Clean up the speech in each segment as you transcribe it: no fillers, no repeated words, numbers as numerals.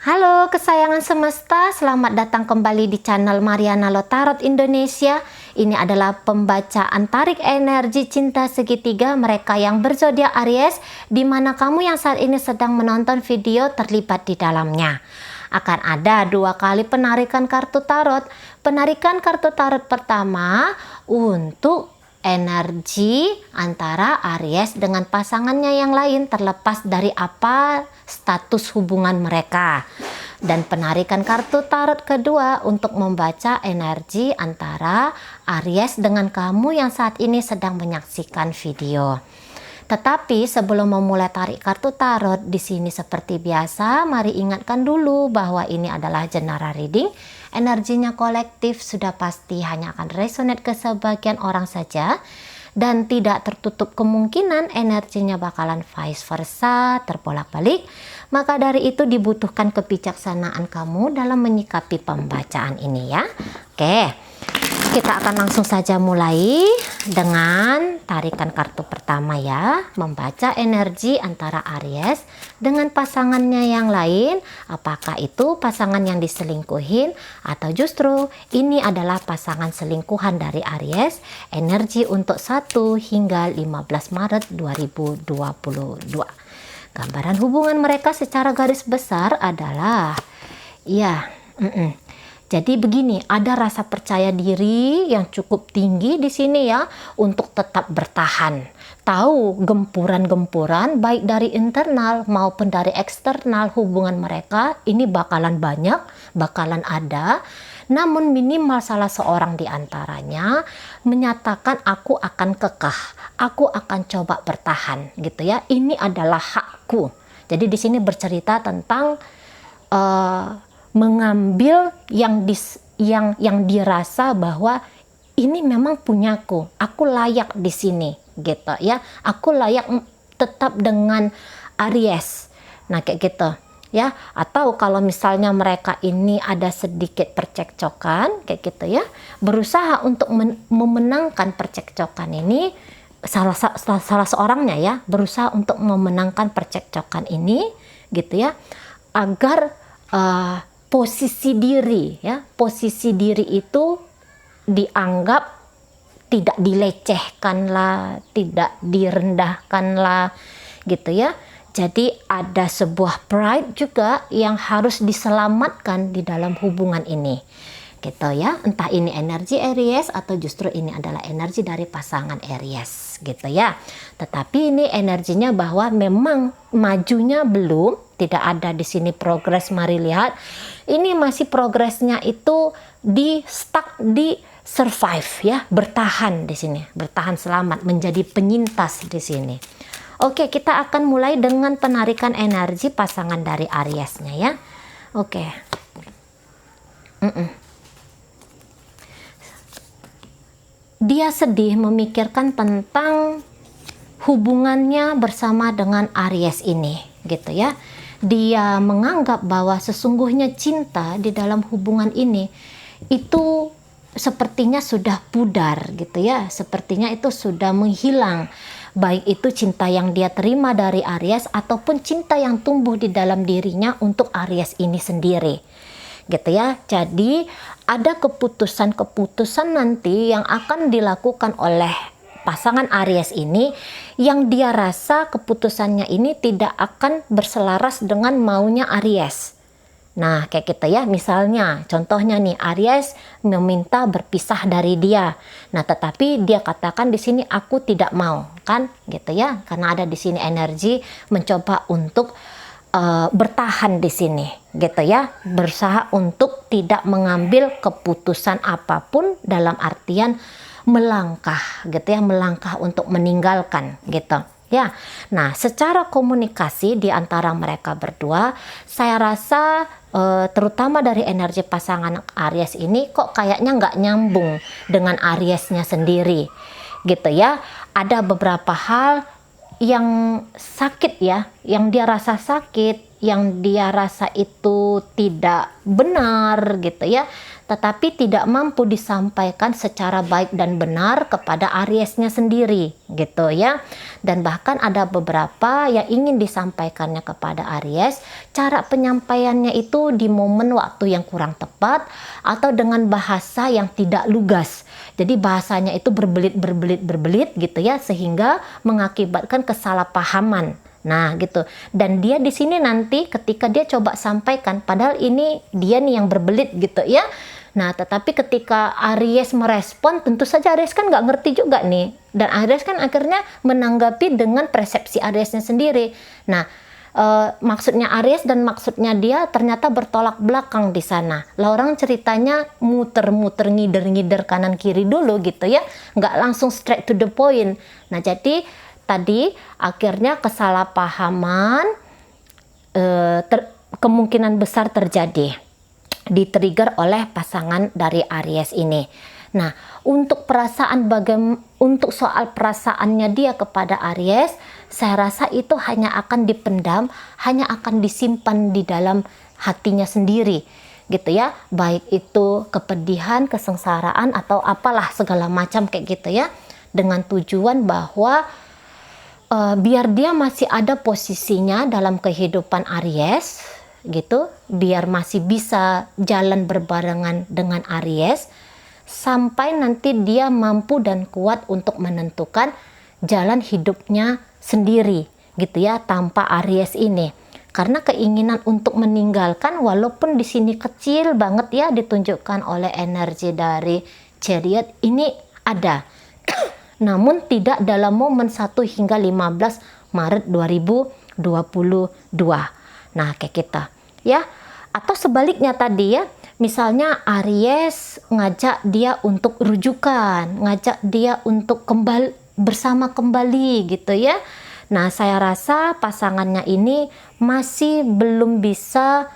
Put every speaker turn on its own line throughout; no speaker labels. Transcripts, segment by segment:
Halo kesayangan semesta, selamat datang kembali di channel Mariana Lotarot Indonesia. Ini adalah pembacaan tarik energi cinta segitiga mereka yang berzodiak Aries, di mana kamu yang saat ini sedang menonton video terlibat di dalamnya. Akan ada 2 kali penarikan kartu tarot. Penarikan kartu tarot pertama untuk energi antara Aries dengan pasangannya yang lain, terlepas dari apa status hubungan mereka. Dan penarikan kartu tarot kedua untuk membaca energi antara Aries dengan kamu yang saat ini sedang menyaksikan video. Tetapi sebelum memulai tarik kartu tarot, di sini seperti biasa, mari ingatkan dulu bahwa ini adalah general reading. Energinya kolektif, sudah pasti hanya akan resonate ke sebagian orang saja, dan tidak tertutup kemungkinan energinya bakalan vice versa, terbolak-balik. Maka dari itu dibutuhkan kebijaksanaan kamu dalam menyikapi pembacaan ini ya. Oke, kita akan langsung saja mulai dengan tarikan kartu pertama ya. Membaca energi antara Aries dengan pasangannya yang lain. Apakah itu pasangan yang diselingkuhin atau justru ini adalah pasangan selingkuhan dari Aries. Energi untuk 1 hingga 15 Maret 2022. Gambaran hubungan mereka secara garis besar adalah jadi begini, ada rasa percaya diri yang cukup tinggi di sini ya untuk tetap bertahan. Tahu gempuran-gempuran baik dari internal maupun dari eksternal hubungan mereka ini bakalan banyak, bakalan ada. Namun minimal salah seorang di antaranya menyatakan aku akan kekeh, aku akan coba bertahan gitu ya. Ini adalah hakku. Jadi di sini bercerita tentang mengambil yang dirasa bahwa ini memang punyaku, aku layak di sini gitu ya, aku layak tetap dengan Aries. Nah kayak gitu ya. Atau kalau misalnya mereka ini ada sedikit percekcokan kayak gitu ya, berusaha untuk memenangkan percekcokan ini. Salah seorangnya ya berusaha untuk memenangkan percekcokan ini gitu ya, agar posisi diri itu dianggap tidak dilecehkan lah, tidak direndahkan lah gitu ya. Jadi ada sebuah pride juga yang harus diselamatkan di dalam hubungan ini gitu ya. Entah ini energi Aries atau justru ini adalah energi dari pasangan Aries gitu ya. Tetapi ini energinya bahwa memang majunya belum, tidak ada di sini progres. Mari lihat, ini masih progresnya itu di stuck di survive ya, bertahan di sini, bertahan selamat, menjadi penyintas di sini. Oke, kita akan mulai dengan penarikan energi pasangan dari Ariesnya ya. Oke. Dia sedih memikirkan tentang hubungannya bersama dengan Aries ini gitu ya. Dia menganggap bahwa sesungguhnya cinta di dalam hubungan ini itu sepertinya sudah pudar gitu ya, sepertinya itu sudah menghilang, baik itu cinta yang dia terima dari Aries ataupun cinta yang tumbuh di dalam dirinya untuk Aries ini sendiri gitu ya. Jadi ada keputusan-keputusan nanti yang akan dilakukan oleh pasangan Aries ini yang dia rasa keputusannya ini tidak akan berselaras dengan maunya Aries. Nah kayak gitu ya, misalnya contohnya nih, Aries meminta berpisah dari dia. Nah tetapi dia katakan di sini aku tidak mau kan gitu ya, karena ada di sini energi mencoba untuk bertahan di sini gitu ya, berusaha untuk tidak mengambil keputusan apapun dalam artian melangkah gitu ya, melangkah untuk meninggalkan gitu ya. Nah secara komunikasi di antara mereka berdua, saya rasa terutama dari energi pasangan Aries ini kok kayaknya nggak nyambung dengan Ariesnya sendiri gitu ya. Ada beberapa hal yang sakit ya, yang dia rasa sakit, yang dia rasa itu tidak benar gitu ya. tetapi tidak mampu disampaikan secara baik dan benar kepada Ariesnya sendiri, gitu ya. Dan bahkan ada beberapa yang ingin disampaikannya kepada Aries, cara penyampaiannya itu di momen waktu yang kurang tepat atau dengan bahasa yang tidak lugas. Jadi bahasanya itu berbelit gitu ya, sehingga mengakibatkan kesalahpahaman. Nah, gitu. Dan dia di sini nanti ketika dia coba sampaikan, padahal ini dia nih yang berbelit gitu ya. Nah, tetapi ketika Aries merespon, tentu saja Aries kan nggak ngerti juga nih. Dan Aries kan akhirnya menanggapi dengan persepsi Ariesnya sendiri. Nah, maksudnya Aries dan maksudnya dia ternyata bertolak belakang di sana. Lah orang ceritanya muter-muter, ngider-ngider kanan kiri dulu gitu ya. Nggak langsung straight to the point. Nah, jadi tadi akhirnya kesalahpahaman kemungkinan besar terjadi, di-trigger oleh pasangan dari Aries ini. Nah, untuk untuk soal perasaannya dia kepada Aries, saya rasa itu hanya akan dipendam, hanya akan disimpan di dalam hatinya sendiri, gitu ya. Baik itu kepedihan, kesengsaraan atau apalah segala macam kayak gitu ya, dengan tujuan bahwa biar dia masih ada posisinya dalam kehidupan Aries gitu, biar masih bisa jalan berbarengan dengan Aries sampai nanti dia mampu dan kuat untuk menentukan jalan hidupnya sendiri gitu ya, tanpa Aries ini. Karena keinginan untuk meninggalkan, walaupun di sini kecil banget ya ditunjukkan oleh energi dari Chariot ini ada. Namun tidak dalam momen 1 hingga 15 Maret 2022. Nah, kayak kita ya. Atau sebaliknya tadi ya, misalnya Aries ngajak dia untuk rujukan, ngajak dia untuk bersama kembali gitu ya. Nah, saya rasa pasangannya ini masih belum bisa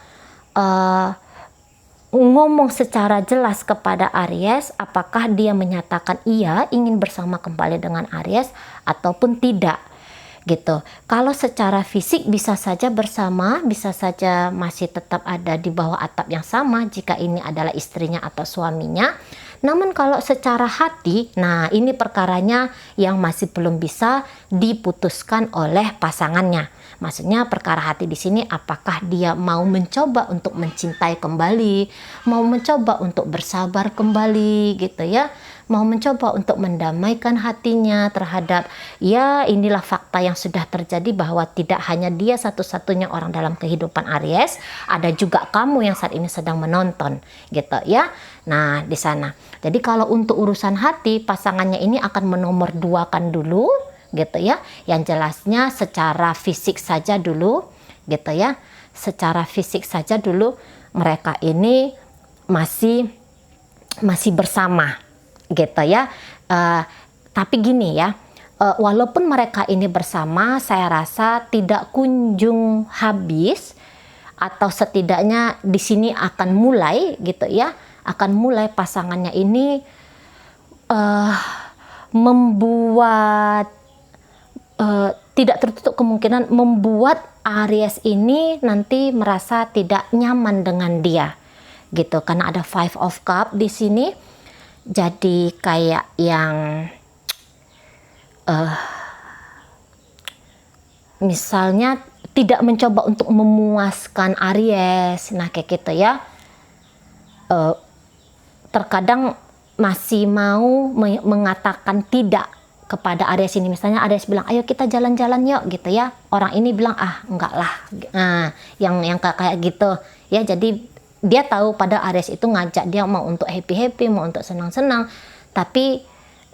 ngomong secara jelas kepada Aries apakah dia menyatakan iya ingin bersama kembali dengan Aries ataupun tidak gitu. Kalau secara fisik bisa saja bersama, bisa saja masih tetap ada di bawah atap yang sama jika ini adalah istrinya atau suaminya. Namun kalau secara hati, nah ini perkaranya yang masih belum bisa diputuskan oleh pasangannya. Maksudnya perkara hati di sini, apakah dia mau mencoba untuk mencintai kembali, mau mencoba untuk bersabar kembali gitu ya, mau mencoba untuk mendamaikan hatinya terhadap ya inilah fakta yang sudah terjadi bahwa tidak hanya dia satu-satunya orang dalam kehidupan Aries, ada juga kamu yang saat ini sedang menonton gitu ya. Nah, di sana. Jadi kalau untuk urusan hati, pasangannya ini akan menomorduakan dulu gitu ya, yang jelasnya secara fisik saja dulu gitu ya, secara fisik saja dulu mereka ini masih bersama gitu ya. Tapi gini ya, walaupun mereka ini bersama, saya rasa tidak kunjung habis, atau setidaknya di sini akan mulai gitu ya, akan mulai pasangannya ini membuat tidak tertutup kemungkinan membuat Aries ini nanti merasa tidak nyaman dengan dia gitu, karena ada Five of Cups di sini. Jadi kayak yang misalnya tidak mencoba untuk memuaskan Aries, nah kayak gitu ya. Terkadang masih mau mengatakan tidak kepada Aries ini. Misalnya Aries bilang ayo kita jalan-jalan yuk gitu ya, orang ini bilang ah enggak lah. Nah yang kayak gitu ya. Jadi dia tahu pada Aries itu ngajak dia mau untuk happy-happy, mau untuk senang-senang, tapi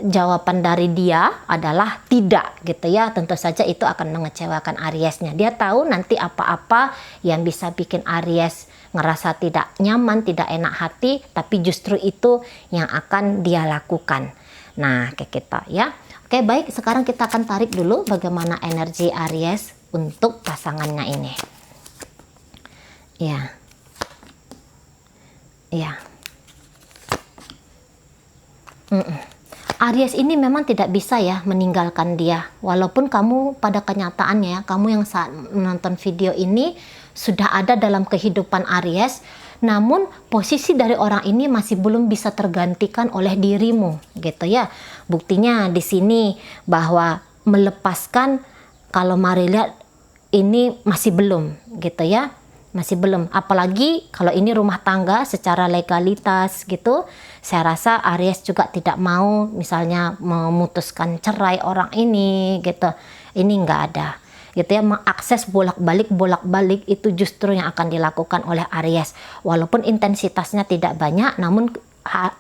jawaban dari dia adalah tidak gitu ya. Tentu saja itu akan mengecewakan Ariesnya. Dia tahu nanti apa-apa yang bisa bikin Aries ngerasa tidak nyaman, tidak enak hati, tapi justru itu yang akan dia lakukan. Nah kayak kita ya. Oke, baik, sekarang kita akan tarik dulu bagaimana energi Aries untuk pasangannya ini. Ya. Ya. Aries ini memang tidak bisa ya meninggalkan dia. Walaupun kamu pada kenyataannya, kamu yang saat menonton video ini sudah ada dalam kehidupan Aries, namun posisi dari orang ini masih belum bisa tergantikan oleh dirimu, gitu ya. Buktinya di sini bahwa melepaskan, kalau mari lihat ini masih belum, gitu ya. Masih belum, apalagi kalau ini rumah tangga secara legalitas gitu, saya rasa Aries juga tidak mau misalnya memutuskan cerai orang ini gitu. Ini nggak ada gitu ya. Mengakses bolak-balik itu justru yang akan dilakukan oleh Aries, walaupun intensitasnya tidak banyak, namun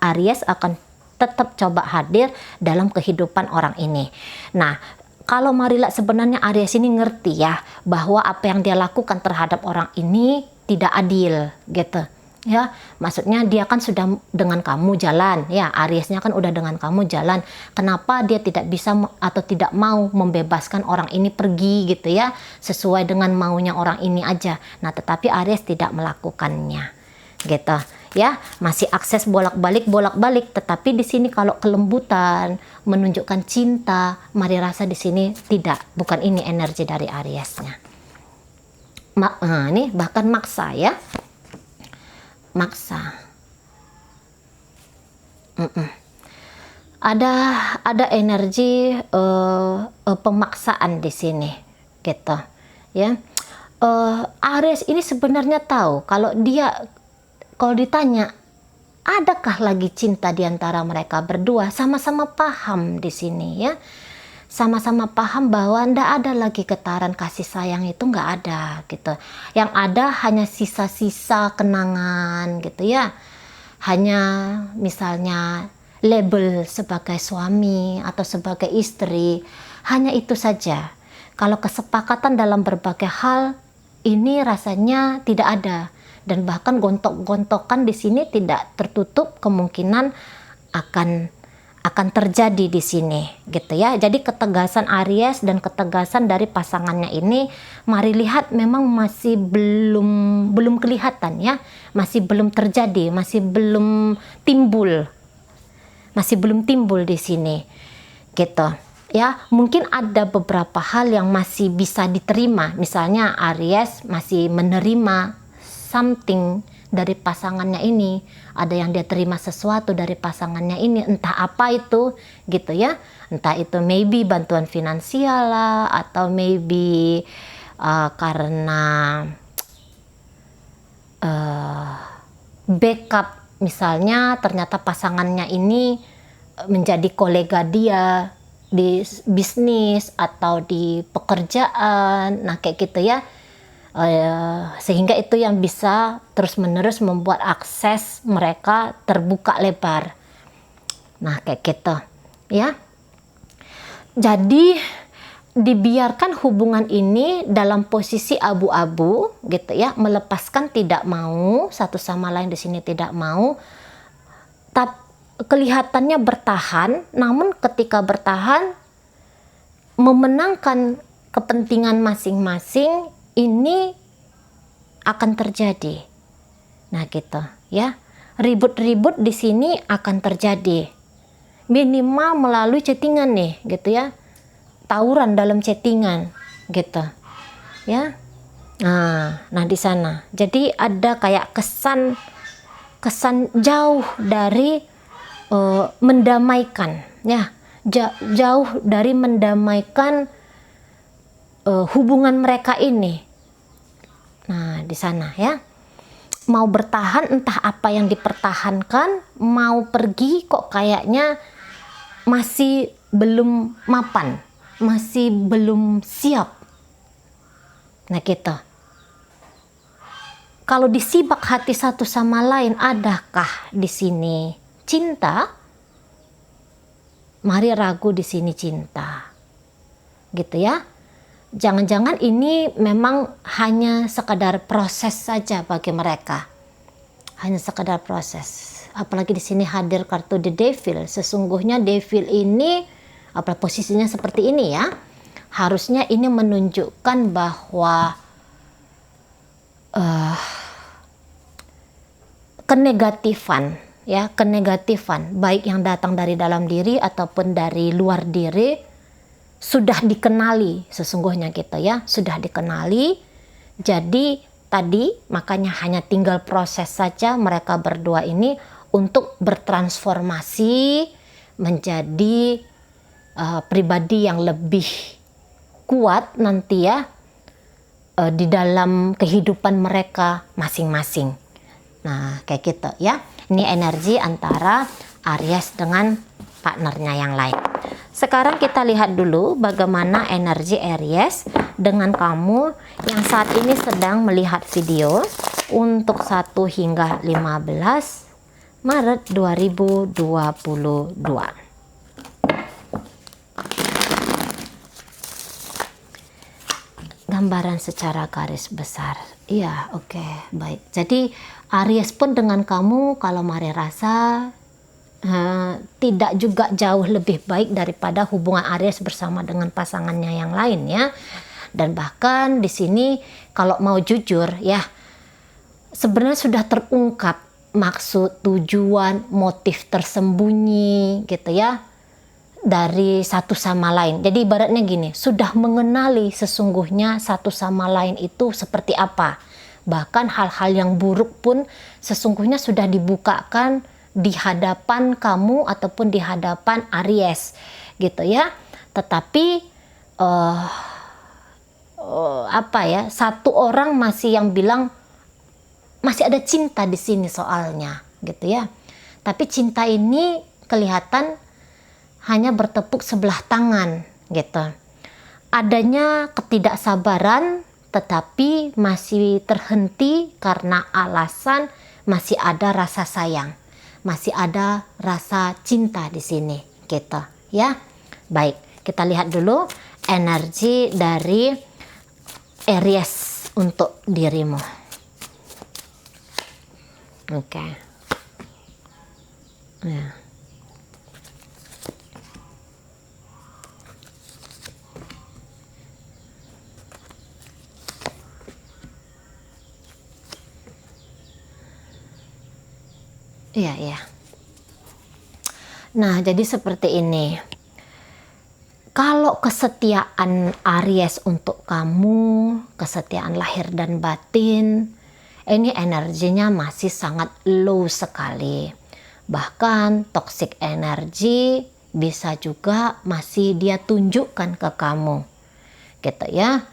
Aries akan tetap coba hadir dalam kehidupan orang ini. Nah, kalau Marila sebenarnya Aries ini ngerti ya bahwa apa yang dia lakukan terhadap orang ini tidak adil gitu ya. Maksudnya dia kan sudah dengan kamu jalan ya, Ariesnya kan udah dengan kamu jalan. Kenapa dia tidak bisa atau tidak mau membebaskan orang ini pergi gitu ya, sesuai dengan maunya orang ini aja. Nah, tetapi Aries tidak melakukannya gitu ya, masih akses bolak-balik, tetapi di sini kalau kelembutan, menunjukkan cinta, mari rasa di sini tidak, bukan ini energi dari Ariesnya. Ini bahkan maksa ya, maksa. Ada energi pemaksaan di sini gitu ya. Aries ini sebenarnya tahu kalau ditanya adakah lagi cinta di antara mereka berdua, sama-sama paham di sini ya. Sama-sama paham bahwa ndak ada lagi getaran kasih sayang, itu nggak ada gitu. Yang ada hanya sisa-sisa kenangan gitu ya. Hanya misalnya label sebagai suami atau sebagai istri, hanya itu saja. Kalau kesepakatan dalam berbagai hal ini rasanya tidak ada. Dan bahkan gontok-gontokan di sini tidak tertutup kemungkinan akan terjadi di sini gitu ya. Jadi ketegasan Aries dan ketegasan dari pasangannya ini, mari lihat memang masih belum kelihatan ya, masih belum terjadi, masih belum timbul di sini gitu ya. Mungkin ada beberapa hal yang masih bisa diterima, misalnya Aries masih menerima something dari pasangannya ini, ada yang dia terima sesuatu dari pasangannya ini, entah apa itu gitu ya, entah itu maybe bantuan finansial lah, atau maybe karena backup, misalnya ternyata pasangannya ini menjadi kolega dia di bisnis atau di pekerjaan, nah kayak gitu ya. Sehingga itu yang bisa terus-menerus membuat akses mereka terbuka lebar. Nah, kayak gitu ya. Jadi dibiarkan hubungan ini dalam posisi abu-abu gitu ya, melepaskan tidak mau, satu sama lain di sini tidak mau. Tapi kelihatannya bertahan, namun ketika bertahan memenangkan kepentingan masing-masing, ini akan terjadi. Nah gitu ya, ribut-ribut di sini akan terjadi, minimal melalui chattingan nih gitu ya, tawuran dalam chattingan gitu ya. Nah di sana jadi ada kayak kesan jauh dari mendamaikan ya, jauh dari mendamaikan hubungan mereka ini. Nah, di sana ya. Mau bertahan, entah apa yang dipertahankan, mau pergi kok kayaknya masih belum mapan, masih belum siap. Nah, gitu. Kalau disibak hati satu sama lain, adakah di sini cinta? Mari ragu di sini cinta. Gitu ya. Jangan-jangan ini memang hanya sekadar proses saja bagi mereka. Hanya sekadar proses. Apalagi di sini hadir kartu The Devil. Sesungguhnya Devil ini, apa posisinya seperti ini ya, harusnya ini menunjukkan bahwa kenegatifan ya, kenegatifan baik yang datang dari dalam diri ataupun dari luar diri sudah dikenali sesungguhnya gitu ya, sudah dikenali. Jadi tadi, makanya hanya tinggal proses saja mereka berdua ini untuk bertransformasi menjadi pribadi yang lebih kuat nanti ya di dalam kehidupan mereka masing-masing. Nah, kayak gitu ya. Ini energi antara Aries dengan partnernya yang lain. Sekarang kita lihat dulu bagaimana energi Aries dengan kamu yang saat ini sedang melihat video untuk 1 hingga 15 Maret 2022. Gambaran secara garis besar. Iya, oke, baik. Jadi Aries pun dengan kamu kalau Mari rasa tidak juga jauh lebih baik daripada hubungan Aries bersama dengan pasangannya yang lain ya. Dan bahkan di sini kalau mau jujur ya, sebenarnya sudah terungkap maksud, tujuan, motif tersembunyi gitu ya dari satu sama lain. Jadi ibaratnya gini, sudah mengenali sesungguhnya satu sama lain itu seperti apa. Bahkan hal-hal yang buruk pun sesungguhnya sudah dibukakan di hadapan kamu ataupun di hadapan Aries gitu ya. Tetapi apa ya, satu orang masih yang bilang masih ada cinta di sini soalnya gitu ya. Tapi cinta ini kelihatan hanya bertepuk sebelah tangan gitu. Adanya ketidaksabaran tetapi masih terhenti karena alasan masih ada rasa sayang, masih ada rasa cinta di sini gitu ya. Baik, kita lihat dulu energi dari Aries untuk dirimu. Oke. Ya. Iya, iya. Nah, jadi seperti ini. Kalau kesetiaan Aries untuk kamu, kesetiaan lahir dan batin, ini energinya masih sangat low sekali. Bahkan toxic energi bisa juga masih dia tunjukkan ke kamu. Gitu ya.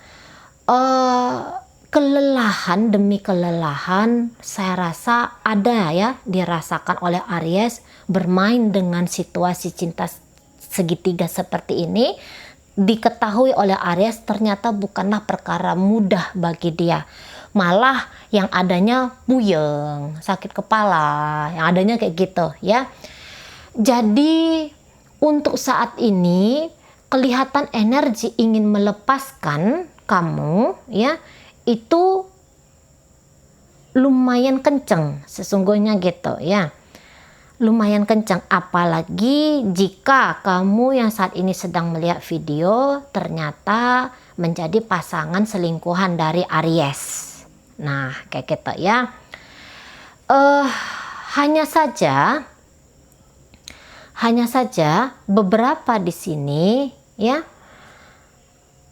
Kelelahan demi kelelahan saya rasa ada ya dirasakan oleh Aries bermain dengan situasi cinta segitiga seperti ini. Diketahui oleh Aries ternyata bukanlah perkara mudah bagi dia, malah yang adanya puyeng, sakit kepala, yang adanya kayak gitu ya. Jadi untuk saat ini kelihatan energi ingin melepaskan kamu ya, itu lumayan kenceng sesungguhnya gitu ya, lumayan kenceng. Apalagi jika kamu yang saat ini sedang melihat video ternyata menjadi pasangan selingkuhan dari Aries. Nah kayak gitu ya. Hanya saja beberapa di sini ya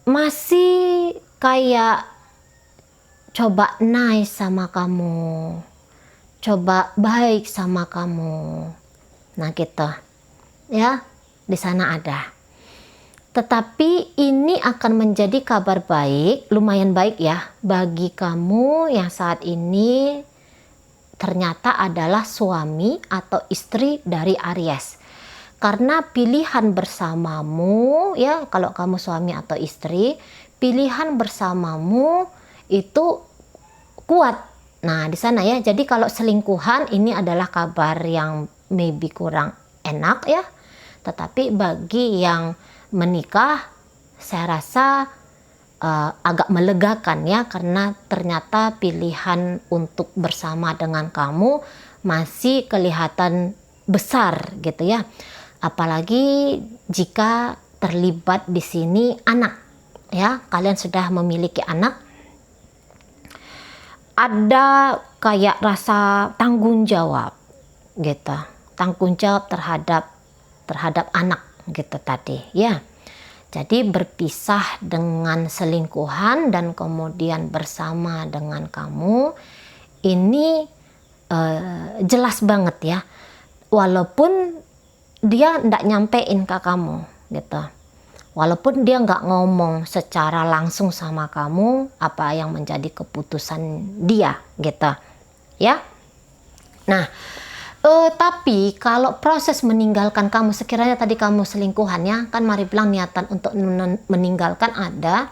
masih kayak coba nice sama kamu, coba baik sama kamu. Nah gitu ya, di sana ada. Tetapi ini akan menjadi kabar baik, lumayan baik ya bagi kamu yang saat ini ternyata adalah suami atau istri dari Aries. Karena pilihan bersamamu ya, kalau kamu suami atau istri, pilihan bersamamu itu kuat. Nah di sana ya, jadi kalau selingkuhan ini adalah kabar yang maybe kurang enak ya, tetapi bagi yang menikah saya rasa agak melegakan ya, karena ternyata pilihan untuk bersama dengan kamu masih kelihatan besar gitu ya. Apalagi jika terlibat di sini anak ya, kalian sudah memiliki anak, ada kayak rasa tanggung jawab gitu, tanggung jawab terhadap anak gitu tadi ya. Jadi berpisah dengan selingkuhan dan kemudian bersama dengan kamu, ini jelas banget ya. Walaupun dia ndak nyampein ke kamu gitu. Walaupun dia nggak ngomong secara langsung sama kamu apa yang menjadi keputusan dia gitu. Ya. Nah, tapi kalau proses meninggalkan kamu, sekiranya tadi kamu selingkuhannya, kan Mari bilang niatan untuk meninggalkan ada,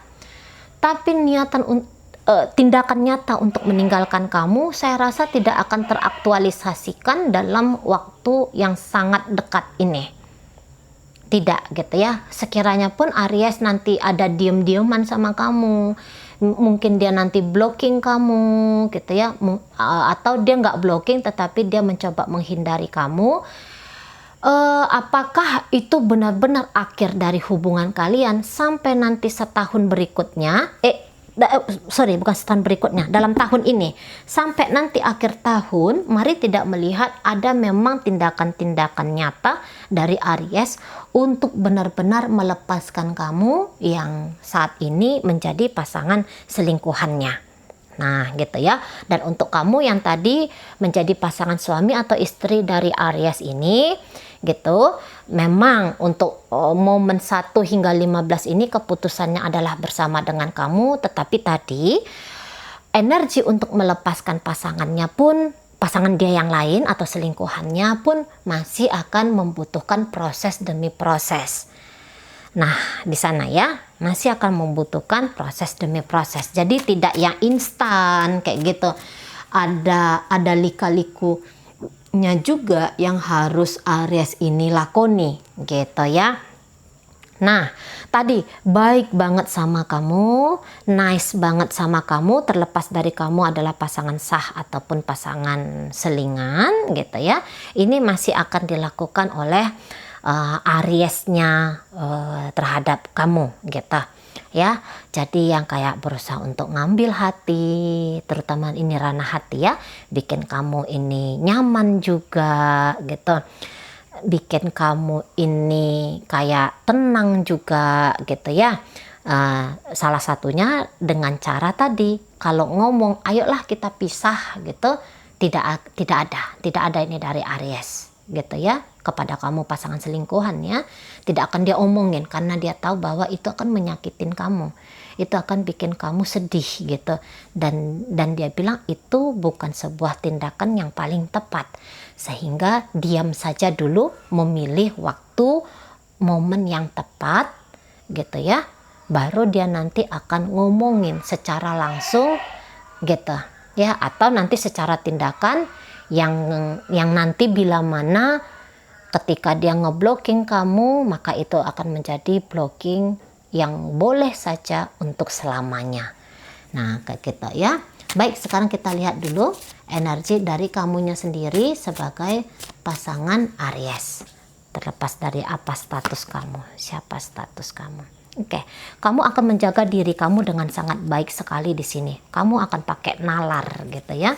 tapi tindakan nyata untuk meninggalkan kamu, saya rasa tidak akan teraktualisasikan dalam waktu yang sangat dekat ini. Tidak gitu ya. Sekiranya pun Aries nanti ada diem-dieman sama kamu, mungkin dia nanti blocking kamu gitu ya, atau dia nggak blocking tetapi dia mencoba menghindari kamu, apakah itu benar-benar akhir dari hubungan kalian sampai nanti setahun berikutnya, bukan setahun berikutnya, dalam tahun ini sampai nanti akhir tahun, Mari tidak melihat ada memang tindakan-tindakan nyata dari Aries untuk benar-benar melepaskan kamu yang saat ini menjadi pasangan selingkuhannya. Nah gitu ya. Dan untuk kamu yang tadi menjadi pasangan suami atau istri dari Aries ini gitu, memang untuk momen 1 hingga 15 ini keputusannya adalah bersama dengan kamu, tetapi tadi energi untuk melepaskan pasangannya pun, pasangan dia yang lain atau selingkuhannya pun masih akan membutuhkan proses demi proses. Nah di sana ya masih akan membutuhkan proses demi proses, jadi tidak yang instan kayak gitu, ada lika-likunya juga yang harus Aries ini lakoni gitu ya. Nah tadi baik banget sama kamu, nice banget sama kamu, terlepas dari kamu adalah pasangan sah ataupun pasangan selingan gitu ya, ini masih akan dilakukan oleh Ariesnya terhadap kamu gitu ya. Jadi yang kayak berusaha untuk ngambil hati, terutama ini ranah hati ya, bikin kamu ini nyaman juga gitu, bikin kamu ini kayak tenang juga gitu ya. Salah satunya dengan cara tadi, kalau ngomong ayolah kita pisah gitu, tidak ada ini dari Aries gitu ya kepada kamu pasangan selingkuhan ya. Tidak akan dia omongin karena dia tahu bahwa itu akan menyakitin kamu, itu akan bikin kamu sedih gitu, dan dia bilang itu bukan sebuah tindakan yang paling tepat, sehingga diam saja dulu, memilih waktu momen yang tepat gitu ya, baru dia nanti akan ngomongin secara langsung gitu ya, atau nanti secara tindakan yang nanti bila mana ketika dia ngeblocking kamu, maka itu akan menjadi blocking yang boleh saja untuk selamanya. Nah kayak gitu ya. Baik, sekarang kita lihat dulu energi dari kamunya sendiri sebagai pasangan Aries, terlepas dari apa status kamu, siapa status kamu. Oke, kamu akan menjaga diri kamu dengan sangat baik sekali di sini. Kamu akan pakai nalar gitu ya.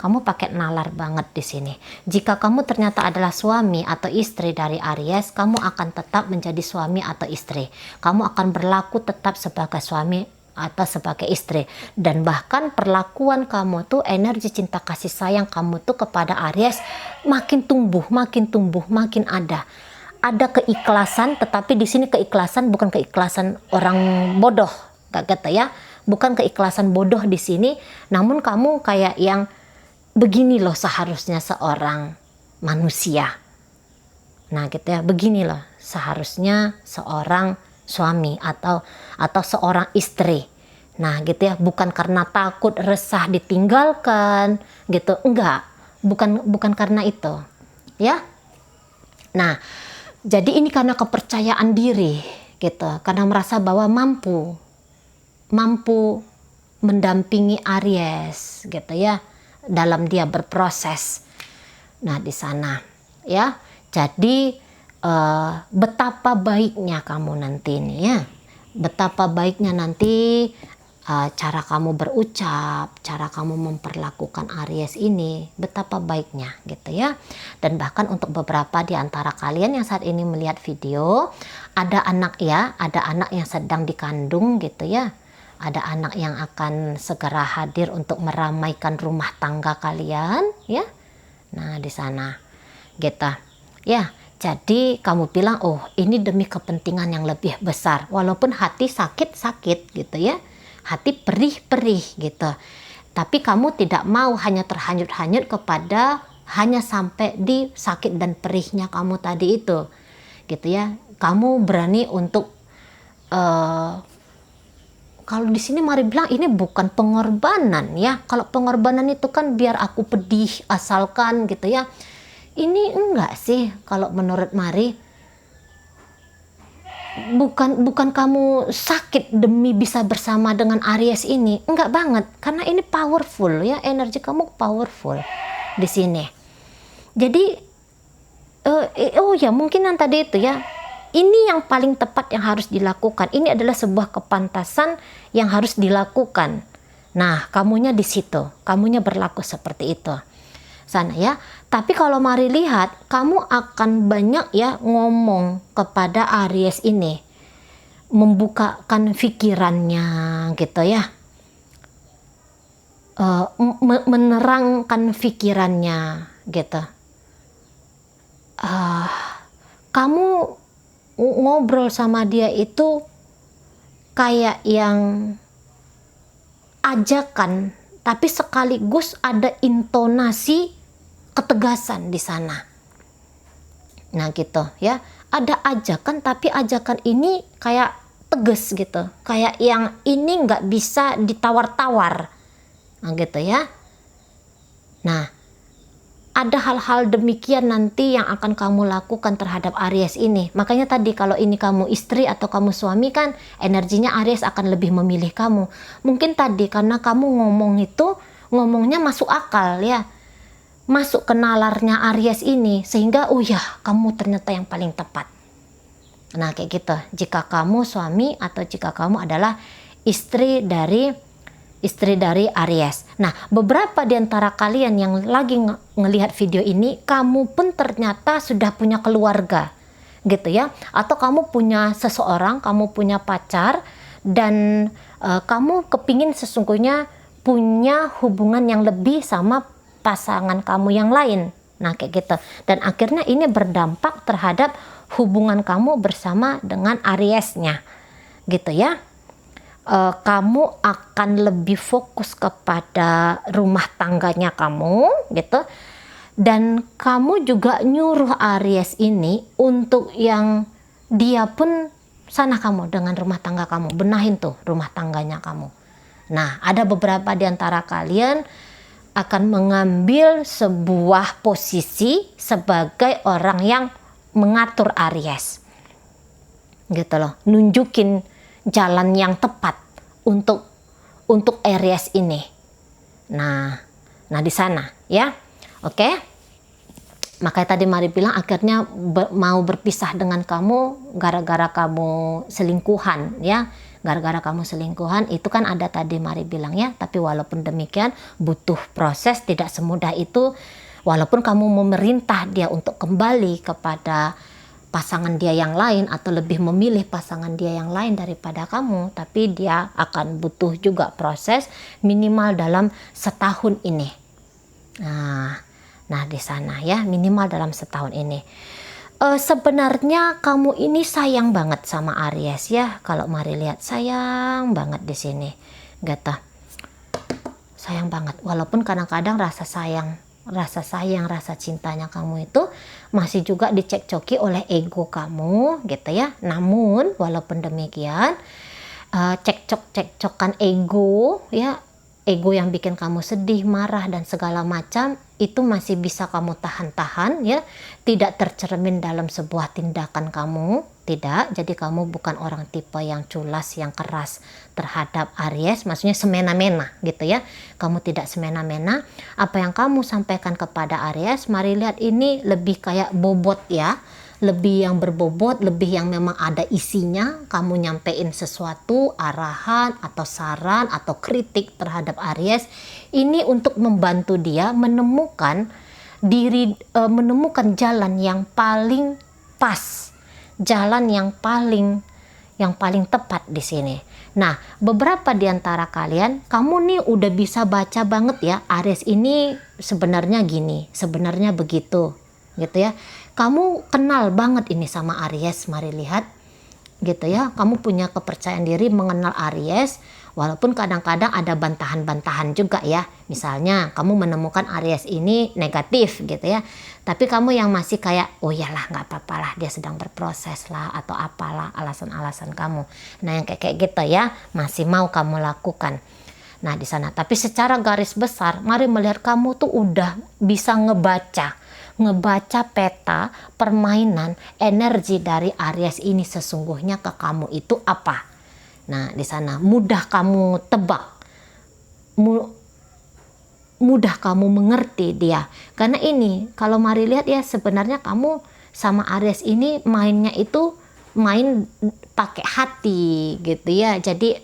Kamu pakai nalar banget di sini. Jika kamu ternyata adalah suami atau istri dari Aries, kamu akan tetap menjadi suami atau istri. Kamu akan berlaku tetap sebagai suami atau sebagai istri. Dan bahkan perlakuan kamu tuh, energi cinta kasih sayang kamu tuh kepada Aries makin tumbuh, makin ada. Ada keikhlasan, tetapi di sini keikhlasan bukan keikhlasan orang bodoh, gak gitu ya. Bukan keikhlasan bodoh di sini, namun kamu kayak yang begini loh seharusnya seorang manusia. Nah gitu ya, begini loh seharusnya seorang suami atau seorang istri. Nah gitu ya, bukan karena takut resah ditinggalkan gitu, enggak, bukan karena itu ya. Nah jadi ini karena kepercayaan diri gitu, karena merasa bahwa mampu mendampingi Aries gitu ya dalam dia berproses. Nah di sana ya, jadi betapa baiknya kamu nanti ini ya, betapa baiknya nanti cara kamu berucap, cara kamu memperlakukan Aries ini betapa baiknya gitu ya. Dan bahkan untuk beberapa di antara kalian yang saat ini melihat video, ada anak ya, ada anak yang sedang dikandung gitu ya. Ada anak yang akan segera hadir untuk meramaikan rumah tangga kalian ya. Nah, di sana gitu. Ya, jadi kamu bilang, "Oh, ini demi kepentingan yang lebih besar." Walaupun hati sakit-sakit gitu ya. Hati perih-perih gitu. Tapi kamu tidak mau hanya terhanyut-hanyut kepada hanya sampai di sakit dan perihnya kamu tadi itu. Gitu ya. Kamu berani untuk kalau di sini mari bilang ini bukan pengorbanan ya. Kalau pengorbanan itu kan biar aku pedih asalkan gitu ya. Ini enggak sih kalau menurut Mari. Bukan kamu sakit demi bisa bersama dengan Aries ini, enggak banget, karena ini powerful ya, energi kamu powerful di sini. Jadi oh ya mungkin yang tadi itu ya, ini yang paling tepat yang harus dilakukan. Ini adalah sebuah kepantasan yang harus dilakukan. Nah, kamunya di situ, kamunya berlaku seperti itu sana ya. Tapi kalau Mari lihat, kamu akan banyak ya ngomong kepada Aries ini, membukakan pikirannya gitu ya, menerangkan pikirannya gitu. Kamu ngobrol sama dia itu kayak yang ajakan, tapi sekaligus ada intonasi ketegasan di sana. Nah gitu ya, ada ajakan tapi ajakan ini kayak tegas gitu, kayak yang ini nggak bisa ditawar-tawar. Nah gitu ya. Nah, ada hal-hal demikian nanti yang akan kamu lakukan terhadap Aries ini. Makanya tadi kalau ini kamu istri atau kamu suami kan energinya Aries akan lebih memilih kamu. Mungkin tadi karena kamu ngomongnya masuk akal ya, masuk ke nalarnya Aries ini, sehingga oh ya kamu ternyata yang paling tepat. Nah kayak gitu, jika kamu suami atau jika kamu adalah istri dari Aries. Nah beberapa di antara kalian yang lagi ngelihat video ini, kamu pun ternyata sudah punya keluarga gitu ya, atau kamu punya seseorang, kamu punya pacar, dan kamu kepingin sesungguhnya punya hubungan yang lebih sama pasangan kamu yang lain. Nah kayak gitu, dan akhirnya ini berdampak terhadap hubungan kamu bersama dengan Ariesnya gitu ya. Kamu akan lebih fokus kepada rumah tangganya kamu gitu, dan kamu juga nyuruh Aries ini untuk yang dia pun sana kamu dengan rumah tangga kamu, benahin tuh rumah tangganya kamu. Nah ada beberapa di antara kalian akan mengambil sebuah posisi sebagai orang yang mengatur Aries gitu loh, nunjukin jalan yang tepat untuk Aries ini. Nah di sana ya. Oke. Makanya tadi Mari bilang akhirnya mau berpisah dengan kamu gara-gara kamu selingkuhan ya. Gara-gara kamu selingkuhan itu kan ada tadi Mari bilang ya. Tapi walaupun demikian butuh proses, tidak semudah itu. Walaupun kamu memerintah dia untuk kembali kepada pasangan dia yang lain atau lebih memilih pasangan dia yang lain daripada kamu, tapi dia akan butuh juga proses minimal dalam setahun ini. Nah di sana ya, minimal dalam setahun ini. Sebenarnya kamu ini sayang banget sama Aries ya. Kalau Mari lihat sayang banget di sini, gitu. Sayang banget. Walaupun kadang-kadang rasa cintanya kamu itu masih juga dicekcoki oleh ego kamu, gitu ya. Namun walaupun demikian, cekcokan ego ya, ego yang bikin kamu sedih, marah dan segala macam itu masih bisa kamu tahan-tahan ya, tidak tercermin dalam sebuah tindakan kamu, tidak. Jadi kamu bukan orang tipe yang culas, yang keras terhadap Aries, maksudnya semena-mena gitu ya. Kamu tidak semena-mena. Apa yang kamu sampaikan kepada Aries, Mari lihat ini lebih kayak bobot ya, lebih yang berbobot, lebih yang memang ada isinya. Kamu nyampein sesuatu, arahan atau saran atau kritik terhadap Aries. Ini untuk membantu dia menemukan menemukan jalan yang paling pas, jalan yang paling tepat di sini. Nah, beberapa di antara kalian, kamu nih udah bisa baca banget ya, Aries ini sebenarnya gini, sebenarnya begitu, gitu ya. Kamu kenal banget ini sama Aries, mari lihat, gitu ya. Kamu punya kepercayaan diri mengenal Aries, walaupun kadang-kadang ada bantahan-bantahan juga ya. Misalnya kamu menemukan Aries ini negatif gitu ya, tapi kamu yang masih kayak, oh iyalah nggak apa-apa lah, dia sedang berproses lah atau apalah alasan-alasan kamu. Nah yang kayak gitu ya masih mau kamu lakukan. Nah di sana, tapi secara garis besar, mari melihat kamu tuh udah bisa ngebaca peta permainan energi dari Aries ini sesungguhnya ke kamu itu apa. Nah di sana mudah kamu tebak, mudah kamu mengerti dia. Karena ini kalau mari lihat ya, sebenarnya kamu sama Aries ini mainnya itu main pakai hati gitu ya. Jadi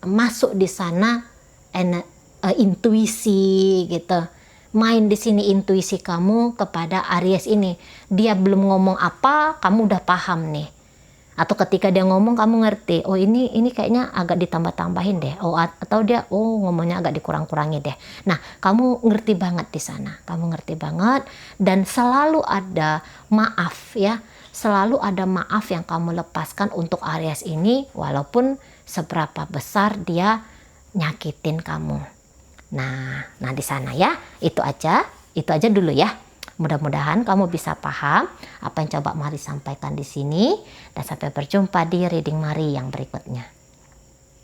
masuk di sana intuisi gitu. Main di sini intuisi kamu kepada Aries ini. Dia belum ngomong apa, kamu udah paham nih. Atau ketika dia ngomong kamu ngerti, oh ini kayaknya agak ditambah-tambahin deh. Oh atau dia ngomongnya agak dikurang-kurangi deh. Nah, kamu ngerti banget di sana. Kamu ngerti banget dan selalu ada maaf ya. Selalu ada maaf yang kamu lepaskan untuk Aries ini walaupun seberapa besar dia nyakitin kamu. Nah di sana ya. Itu aja dulu ya. Mudah-mudahan kamu bisa paham apa yang coba Mari sampaikan di sini, dan sampai berjumpa di reading Mari yang berikutnya.